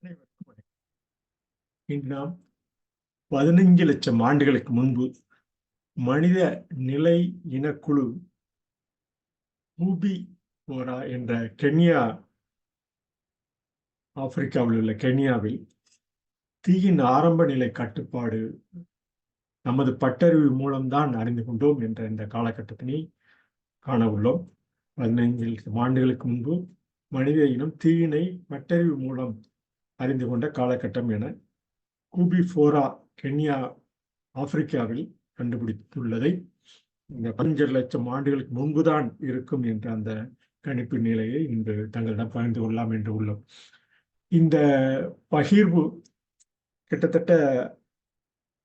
அனைவருக்கும் வணக்கம். இன்று நாம் 15 லட்சம் ஆண்டுகளுக்கு முன்பு மனித நிலை இனக்குழு ஹூபி போரா என்ற கென்யா, ஆப்பிரிக்காவில் உள்ள கென்யாவில் தீயின் ஆரம்ப நிலை கட்டுப்பாடு நமது பட்டறிவு மூலம்தான் அறிந்து கொண்டோம் என்ற இந்த காலகட்டத்தினை காண உள்ளோம். 15 லட்சம் ஆண்டுகளுக்கு முன்பு மனித இனம் தீயினை பட்டறிவு மூலம் அறிந்து கொண்ட காலகட்டம் என ஹூபி போரா கென்யா, ஆப்பிரிக்காவில் கண்டுபிடித்துள்ளதை இந்த 15 லட்சம் ஆண்டுகளுக்கு முன்புதான் இருக்கும் என்ற அந்த கணிப்பு நிலையை இன்று தங்களிடம் பகிர்ந்து கொள்ளலாம் என்று உள்ளோம். இந்த பகிர்வு கிட்டத்தட்ட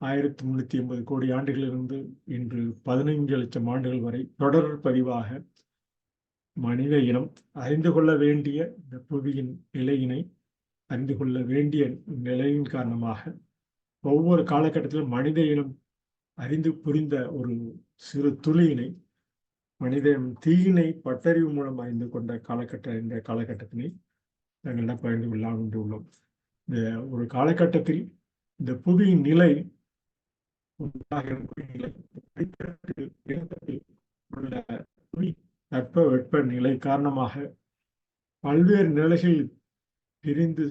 1380 கோடி ஆண்டுகளிலிருந்து இன்று 15 லட்சம் ஆண்டுகள் வரை தொடர் பதிவாக மனித இனம் அறிந்து கொள்ள வேண்டிய இந்த புவியின் நிலையினை அறிந்து கொள்ள வேண்டிய நிலையின் காரணமாக ஒவ்வொரு காலகட்டத்திலும் மனித இனம் அறிந்து புரிந்த ஒரு சிறு துளியினை மனித தீயினை பட்டறிவு மூலம் அறிந்து கொண்ட இந்த காலகட்டத்தினை நாங்கள் பகிர்ந்து கொள்ளலாம் என்று உள்ளோம். இந்த ஒரு காலகட்டத்தில் இந்த புவியின் நிலை உள்ள தட்ப வெப்ப நிலை காரணமாக பல்வேறு நிலைகளில் பிரிந்து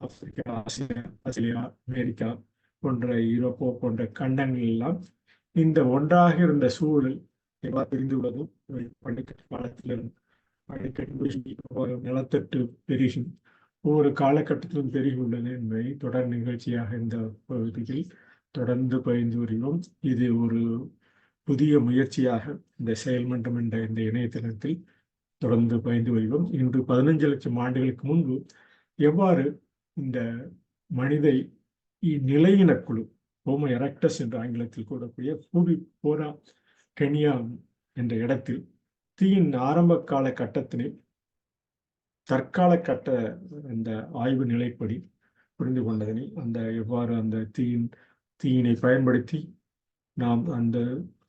ஆப்பிரிக்கா, ஆஸ்திரேலியா, அமெரிக்கா போன்ற யூரோப்போ போன்ற கண்டங்கள் எல்லாம் இந்த ஒன்றாக இருந்த சூழல் எவ்வாறு பிரிந்துள்ளதும் பனிக்கட்டு காலத்திலிருந்து நிலத்தட்டு பெருகி ஒவ்வொரு காலகட்டத்திலும் பெருகியுள்ளது என்பதை தொடர் நிகழ்ச்சியாக இந்த பகுதியில் தொடர்ந்து பயின்று வருகிறோம். இது ஒரு புதிய முயற்சியாக இந்த செயல்மன்றம் என்ற இந்த இணையதளத்தில் தொடர்ந்து பயின்று வருகிறோம். இன்று 15 லட்சம் ஆண்டுகளுக்கு முன்பு எவ்வாறு இந்த மனித நிலையின குழு ஹோமோ எரெக்டஸ் என்ற ஆங்கிலத்தில் கூறக்கூடிய ஹூபி போரா கென்யா என்ற இடத்தில் தீயின் ஆரம்ப கால கட்டத்தினை தற்கால கட்ட இந்த ஆய்வு நிலைப்படி புரிந்து கொண்டதனை எவ்வாறு அந்த தீயினை பயன்படுத்தி நாம் அந்த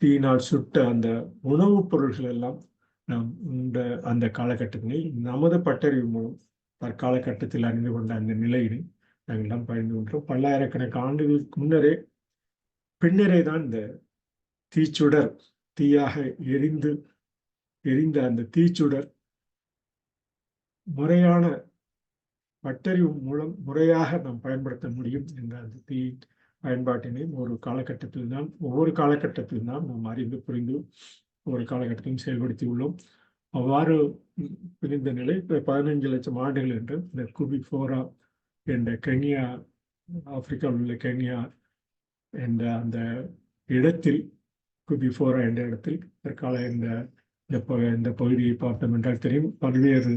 தீயினால் சுட்ட அந்த உணவுப் பொருள்கள் எல்லாம் நாம் அந்த காலகட்டத்தினை நமது பட்டறிவு மூலம் தற்காலகட்டத்தில் அறிந்து கொண்ட அந்த நிலையினை நாங்கள் பகிர்ந்து கொண்டோம். பல்லாயிரக்கணக்கான ஆண்டுகளுக்கு பின்னரே தான் இந்த தீச்சுடர் தீயாக எரிந்த அந்த தீச்சுடர் முறையான பட்டறிவு மூலம் முறையாக நாம் பயன்படுத்த முடியும் என்ற அந்த தீ பயன்பாட்டினை ஒவ்வொரு காலகட்டத்தில் தான் நாம் அறிந்து புரிந்து ஒவ்வொரு காலகட்டத்தையும் செயல்படுத்தி உள்ளோம். அவ்வாறு பிரிந்த நிலை 15 லட்சம் ஆண்டுகள் என்று இந்த ஹூபி போரா என்ற கென்யா, ஆப்பிரிக்காவில் உள்ள கென்யா என்ற அந்த இடத்தில் ஹூபி போரா என்ற இடத்தில் தற்கால இந்த பகுதியை பார்த்தோம் என்றால் தெரியும். பல்வேறு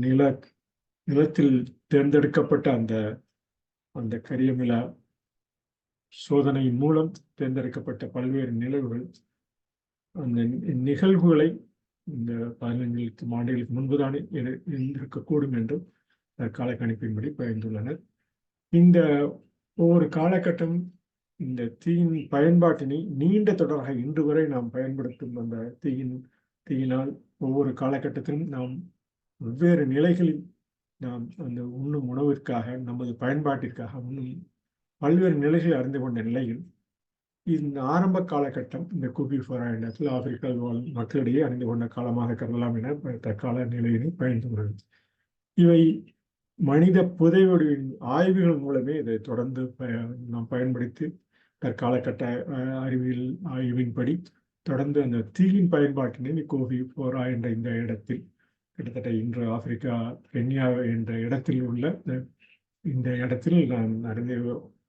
நிலத்தில் தேர்ந்தெடுக்கப்பட்ட அந்த கரியமிலா சோதனையின் மூலம் தேர்ந்தெடுக்கப்பட்ட பல்வேறு நிகழ்வுகள் அந்த நிகழ்வுகளை இந்த 15 லட்சம் ஆண்டுகளுக்கு முன்புதானே இருந்திருக்கக்கூடும் என்றும் தற்கால கணிப்பின்படி பகிர்ந்துள்ளனர். இந்த ஒவ்வொரு காலகட்டம் இந்த தீயின் பயன்பாட்டினை நீண்ட தொடராக இன்று வரை நாம் பயன்படுத்தும் அந்த தீயினால் ஒவ்வொரு காலகட்டத்திலும் நாம் வெவ்வேறு நிலைகளில் நாம் அந்த உண்ணும் உணவிற்காக நமது பயன்பாட்டிற்காக உண்ணும் பல்வேறு நிலைகளை அறிந்து கொண்ட நிலையில் இந்த ஆரம்ப காலகட்டம் இந்த ஹூபி போரா இடத்தில் ஆப்பிரிக்காவில் வாழும் மக்களிடையே அறிந்து கொண்ட காலமாக கருதலாம் என தற்கால நிலையினை பயந்துள்ளது. இவை மனித புதைவடிவின் ஆய்வுகள் மூலமே இதை தொடர்ந்து நாம் பயன்படுத்தி தற்காலகட்ட அறிவியல் ஆய்வின்படி தொடர்ந்து அந்த தீயின் பயன்பாட்டினை ஹூபி போரா என்ற இந்த இடத்தில் கிட்டத்தட்ட இன்று ஆப்பிரிக்கா கென்யா என்ற இடத்தில் உள்ள இந்த இடத்தில் நான் அறிந்து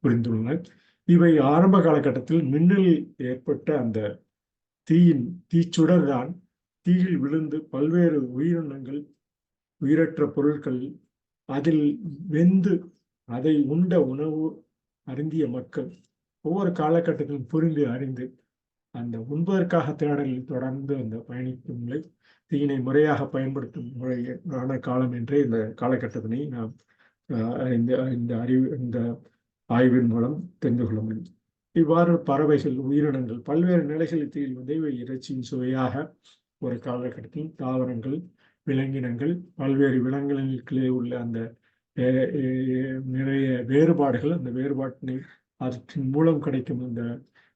புரிந்துள்ளனர். இவை ஆரம்ப காலகட்டத்தில் மின்னலில் ஏற்பட்ட அந்த தீச்சுடர் தான் தீயில் விழுந்து பல்வேறு உயிரினங்கள், உயிரற்ற பொருட்கள் அதில் வெந்து அதை உண்ட உணவு அருந்திய மக்கள் ஒவ்வொரு காலகட்டத்திலும் புரிந்து அறிந்து அந்த உண்பதற்காக தேடலில் தொடர்ந்து அந்த பயணிக்கும் நிலை தீயினை முறையாக பயன்படுத்தும் முறையான காலம் என்றே இந்த காலகட்டத்தினை நாம் இந்த ஆய்வின் மூலம் தெரிந்து கொள்ள முடியும். இவ்வாறு பறவைகள், உயிரினங்கள் பல்வேறு நிலைகளில் தீயில் வந்து இறைச்சியின் சுவையாக ஒரு காலகட்டத்தில் தாவரங்கள் விலங்கினங்கள், பல்வேறு விலங்கினங்களுக்குள்ளே உள்ள அந்த நிறைய வேறுபாடுகள், அந்த வேறுபாட்டினை அவற்றின் மூலம் கிடைக்கும் அந்த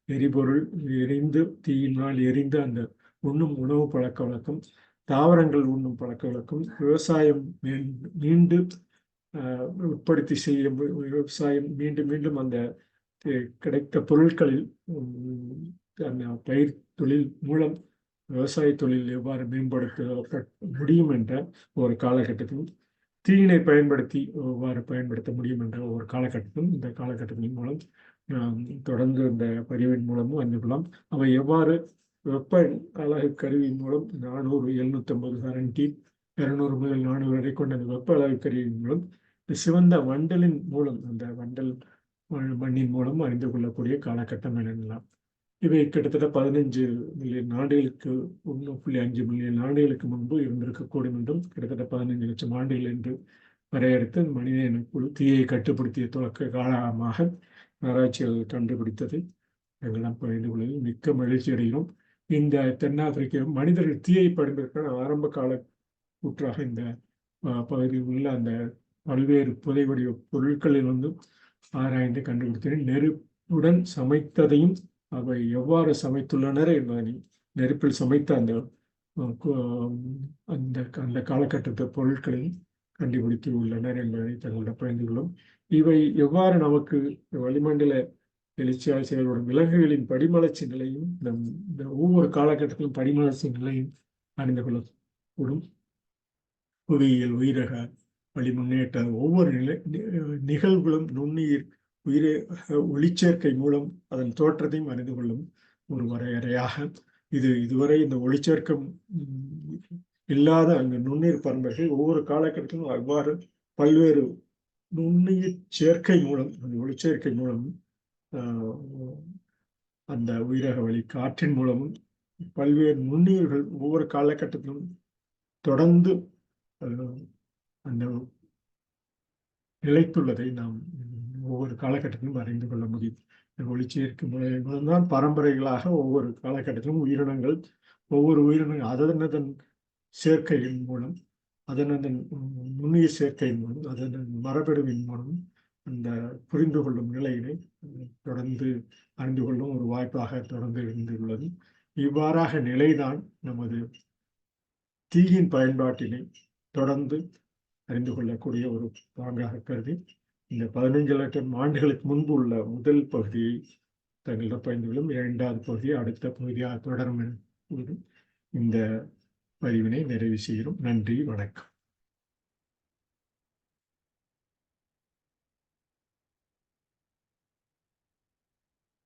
எரிபொருள், எரிந்து தீயினால் எரிந்து அந்த உண்ணும் உணவு பழக்க வழக்கம், தாவரங்கள் உண்ணும் பழக்க வழக்கம், விவசாயம் மீண்டு உற்பத்தி செய்ய விவசாயம் மீண்டும் மீண்டும் அந்த கிடைத்த பொருட்களில் அந்த பயிர் தொழில் மூலம் விவசாய தொழில் எவ்வாறு மேம்படுத்த முடியும் என்ற ஒரு காலகட்டத்தில், தீயினை பயன்படுத்தி எவ்வாறு பயன்படுத்த முடியும் என்ற ஒரு காலகட்டத்திலும் இந்த காலகட்டத்தின் மூலம் தொடர்ந்து இந்த பதிவின் மூலமும் அறிந்து கொள்ளலாம். அவை எவ்வாறு வெப்ப அலகு கருவியின் மூலம் 400 750 கரண்டி 200 முதல் 400 வரை கொண்ட அந்த வெப்ப அலகு கருவியின் மூலம் சிவந்த வண்டலின் மூலம், அந்த வண்டல் மண்ணின் மூலம் அறிந்து கொள்ளக்கூடிய காலகட்டம் எனலாம். இவை கிட்டத்தட்ட 15 மில்லியன் ஆண்டுகளுக்கு 1.5 மில்லியன் ஆண்டுகளுக்கு முன்பு இருந்திருக்கக்கூடும் என்றும், கிட்டத்தட்ட 15 லட்சம் ஆண்டுகள் என்று வரையறுத்து மனிதனுக்குள் தீயை கட்டுப்படுத்திய தொடக்க காலமாக ஆராய்ச்சியாளர்கள் கண்டுபிடித்தது எங்கெல்லாம் பகிர்ந்து கொள்வதில் மிக்க மகிழ்ச்சி அடைகிறோம். இந்த தென்னாப்பிரிக்க மனிதர்கள் தீயை பயன்படுத்த ஆரம்ப கால கூற்றாக இந்த பகுதியில் உள்ள அந்த பல்வேறு புதை வடிவ பொருட்களில் ஆராய்ந்து கண்டுபிடித்தனர். நெருப்புடன் சமைத்ததையும் அவை எவ்வாறு சமைத்துள்ளனர் என்பதை, நெருப்பில் சமைத்த அந்த அந்த காலகட்டத்து பொருட்களையும் கண்டுபிடித்து உள்ளனர் என்பதை தங்களிடம் பகிர்ந்து கொள்ளும். இவை எவ்வாறு நமக்கு வளிமண்டல எழுச்சியாக செயல்படும் விலங்குகளின் படிமலர்ச்சி நிலையும் இந்த ஒவ்வொரு காலகட்டத்திலும் படிமலர்ச்சி நிலையும் அறிந்து கொள்ளக்கூடும். புவியியல், உயிரக வழி முன்னேற்ற ஒவ்வொரு நிகழ்வுகளும் நுண்ணுயிர் ஒளிச்சேர்க்கை மூலம் அதன் தோற்றத்தையும் அறிந்து கொள்ளும் ஒரு வரையறையாக இதுவரை இந்த ஒளிச்சேர்க்கம் இல்லாத அந்த நுண்ணுயிர் பரம்பரைகள் ஒவ்வொரு காலகட்டத்திலும் அவ்வாறு பல்வேறு நுண்ணுயிர் சேர்க்கை மூலம், அந்த ஒளிச்சேர்க்கை மூலம், அந்த உயிரக வழி காற்றின் மூலமும் பல்வேறு நுண்ணுயிர்கள் ஒவ்வொரு காலகட்டத்திலும் தொடர்ந்து அந்த நிலைத்துள்ளதை நாம் ஒவ்வொரு காலகட்டத்திலும் அறிந்து கொள்ள முடியும். ஒளிச்சேர்க்கை மூலம்தான் பரம்பரைகளாக ஒவ்வொரு காலகட்டத்திலும் உயிரினங்கள், ஒவ்வொரு உயிரினங்கள் அதனதன் சேர்க்கையின் மூலம், அதனதன் நுண்ணுயிர் சேர்க்கையின் மூலம், அதன் மரபணுவின் மூலம் அந்த புரிந்து கொள்ளும் நிலையினை தொடர்ந்து அறிந்து கொள்ளும் ஒரு வாய்ப்பாக தொடர்ந்து இருந்துள்ளது. இவ்வாறாக நிலைதான் நமது தீயின் பயன்பாட்டினை தொடர்ந்து அறிந்து கொள்ளக்கூடிய ஒரு பாங்காக கருதி இந்த 15 லட்சம் ஆண்டுகளுக்கு முன்பு உள்ள முதல் பகுதியை தங்களிடம் பகிர்ந்து கொள்ளும். 2வது பகுதியை அடுத்த பகுதியாக தொடரும் இந்த பதிவினை நிறைவு செய்கிறோம். நன்றி, வணக்கம்.